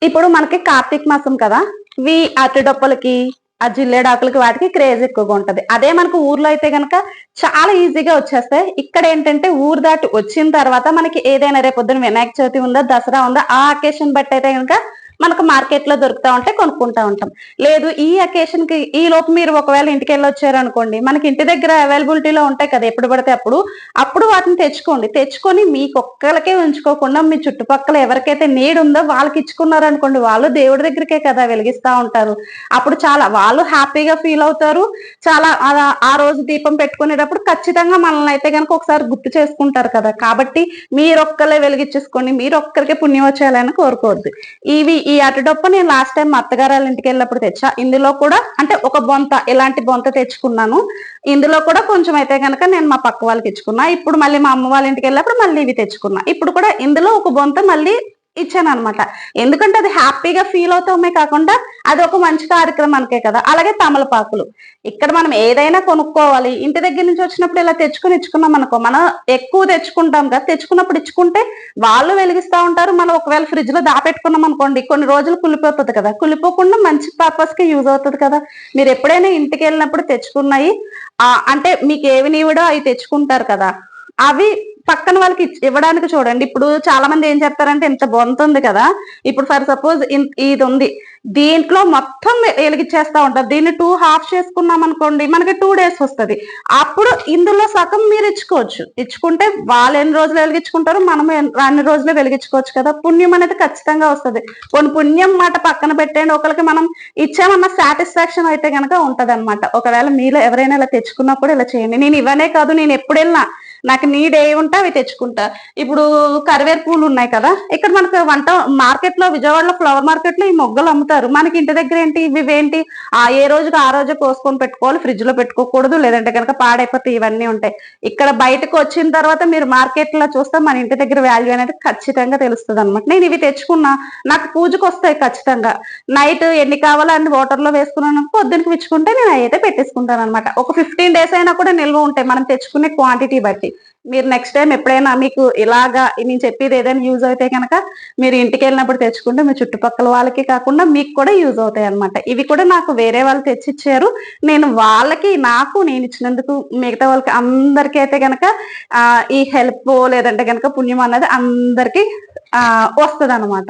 ఇప్పుడు మనకి కార్తీక మాసం కదా, ఇవి అరటిడొప్పలకి, ఆ జిల్లేడాకులకి వాటికి క్రేజ్ ఎక్కువగా ఉంటది. అదే మనకు ఊర్లో అయితే గనక చాలా ఈజీగా వచ్చేస్తాయి. ఇక్కడ ఏంటంటే ఊరు దాటి వచ్చిన తర్వాత మనకి ఏదైనా రేపొద్దున వినాయక చవితి ఉందా, దసరా ఉందా, ఆ అకేషన్ బట్టి అయితే గనక మనకు మార్కెట్ లో దొరుకుతా ఉంటే కొనుక్కుంటా ఉంటాం. లేదు ఈ అకేషన్ కి ఈ లోపు మీరు ఒకవేళ ఇంటికి వెళ్ళొచ్చారనుకోండి, మనకి ఇంటి దగ్గర అవైలబిలిటీలో ఉంటాయి కదా ఎప్పుడు పడితే అప్పుడు. అప్పుడు వాటిని తెచ్చుకోండి. తెచ్చుకొని మీకొక్కళ్ళకే ఉంచుకోకుండా మీ చుట్టుపక్కల ఎవరికైతే నీడ్ ఉందో వాళ్ళకి ఇచ్చుకున్నారనుకోండి, వాళ్ళు దేవుడి దగ్గరికే కదా వెలిగిస్తా ఉంటారు. అప్పుడు చాలా వాళ్ళు హ్యాపీగా ఫీల్ అవుతారు. చాలా ఆ రోజు దీపం పెట్టుకునేటప్పుడు ఖచ్చితంగా మనల్ని అయితే గనుక ఒకసారి గుర్తు చేసుకుంటారు కదా! కాబట్టి మీరొక్కళ్ళే వెలిగిచ్చేసుకోండి. మీరొక్కరికే పుణ్యం వచ్చేయాలని కోరుకోవద్దు. ఈ అరటిడొప్ప నేను లాస్ట్ టైం మా అత్తగారాళ్ళ ఇంటికెళ్ళినప్పుడు తెచ్చా. ఇందులో కూడా అంటే ఒక బొంత ఇలాంటి బొంత తెచ్చుకున్నాను. ఇందులో కూడా కొంచెం అయితే గనక నేను మా పక్క వాళ్ళకి ఇచ్చుకున్నా. ఇప్పుడు మళ్ళీ మా అమ్మ వాళ్ళ ఇంటికెళ్ళినప్పుడు మళ్ళీ ఇవి తెచ్చుకున్నా. ఇప్పుడు కూడా ఇందులో ఒక బొంత మళ్ళీ ఇచ్చాననమాట. ఎందుకంటే అది హ్యాపీగా ఫీల్ అవుతామే కాకుండా అది ఒక మంచి కార్యక్రమానికే కదా! అలాగే తమలపాకులు. ఇక్కడ మనం ఏదైనా కొనుక్కోవాలి. ఇంటి దగ్గర నుంచి వచ్చినప్పుడు ఇలా తెచ్చుకొని ఇచ్చుకున్నాం అనుకో, మనం ఎక్కువ తెచ్చుకుంటాం కదా! తెచ్చుకున్నప్పుడు ఇచ్చుకుంటే వాళ్ళు వెలిగిస్తా ఉంటారు. మనం ఒకవేళ ఫ్రిడ్జ్ లో దాపెట్టుకున్నాం అనుకోండి, కొన్ని రోజులు కుళ్ళిపోతది కదా! కుళ్ళిపోకుండా మంచి పర్పస్ కి యూజ్ అవుతది కదా! మీరు ఎప్పుడైనా ఇంటికి వెళ్ళినప్పుడు తెచ్చుకున్నాయి అంటే మీకు ఏవి నీవిడో అవి తెచ్చుకుంటారు కదా! అవి పక్కన వాళ్ళకి ఇవ్వడానికి చూడండి. ఇప్పుడు చాలా మంది ఏం చేస్తారంటే ఇంత బొంత ఉంది కదా! ఇప్పుడు ఫర్ సపోజ్ ఇది ఉంది. దీంట్లో మొత్తం ఎలిగిచ్చేస్తా ఉంటారు. దీన్ని 2 హాఫ్ చేసుకున్నాం అనుకోండి, మనకి 2 డేస్ వస్తది. అప్పుడు ఇందులో సగం మీరు ఇచ్చుకోవచ్చు. ఇచ్చుకుంటే వాళ్ళు ఎన్ని రోజులు వెలిగించుకుంటారో మనం అన్ని రోజులే వెలిగించుకోవచ్చు కదా! పుణ్యం అనేది ఖచ్చితంగా వస్తది. పోనీ పుణ్యం మాట పక్కన పెట్టేయండి. ఒకళ్ళకి మనం ఇచ్చామన్న సాటిస్ఫాక్షన్ అయితే గనక ఉంటదనమాట. ఒకవేళ మీలో ఎవరైనా ఇలా తెచ్చుకున్నా కూడా ఇలా చేయండి. నేను ఇవనే కాదు, నేను ఎప్పుడెళ్ళినా నాకు నీడ్ ఏ ఉంటే అవి తెచ్చుకుంటా. ఇప్పుడు కరివేరు పూలు ఉన్నాయి కదా! ఇక్కడ మనకు మార్కెట్ లో విజయవాడలో ఫ్లవర్ మార్కెట్ లో ఈ మొగ్గలు అమ్ముతారు. మనకి ఇంటి దగ్గర ఏంటి ఇవేంటి ఏ రోజుకి ఆ రోజే కోసుకొని పెట్టుకోవాలి. ఫ్రిడ్జ్ లో పెట్టుకోకూడదు. లేదంటే కనుక పాడైపోతే ఇవన్నీ ఉంటాయి. ఇక్కడ బయటకు వచ్చిన తర్వాత మీరు మార్కెట్ లో చూస్తే మన ఇంటి దగ్గర వాల్యూ అనేది ఖచ్చితంగా తెలుస్తుంది అనమాట. నేను ఇవి తెచ్చుకున్నా, నాకు పూజకు వస్తాయి ఖచ్చితంగా. నైట్ ఎన్ని కావాలో అన్ని వాటర్ లో వేసుకున్నాను, పొద్దునకి విచ్చుకుంటే నేను అయితే పెట్టేసుకుంటాను అనమాట. ఒక 15 డేస్ అయినా కూడా నిల్వ ఉంటాయి మనం తెచ్చుకునే క్వాంటిటీ బట్టి. మీరు నెక్స్ట్ టైం ఎప్పుడైనా మీకు ఇలాగా నేను చెప్పేది ఏదైనా యూజ్ అయితే కనుక మీరు ఇంటికి వెళ్ళినప్పుడు తెచ్చుకుంటే మీ చుట్టుపక్కల వాళ్ళకి కాకుండా మీకు కూడా యూజ్ అవుతాయి అనమాట. ఇవి కూడా నాకు వేరే వాళ్ళు తెచ్చిచ్చారు. నేను వాళ్ళకి నాకు నేను ఇచ్చినందుకు మిగతా వాళ్ళకి అందరికీ అయితే గనక ఈ హెల్ప్ లేదంటే గనక పుణ్యం అన్నది అందరికి వస్తది అనమాట.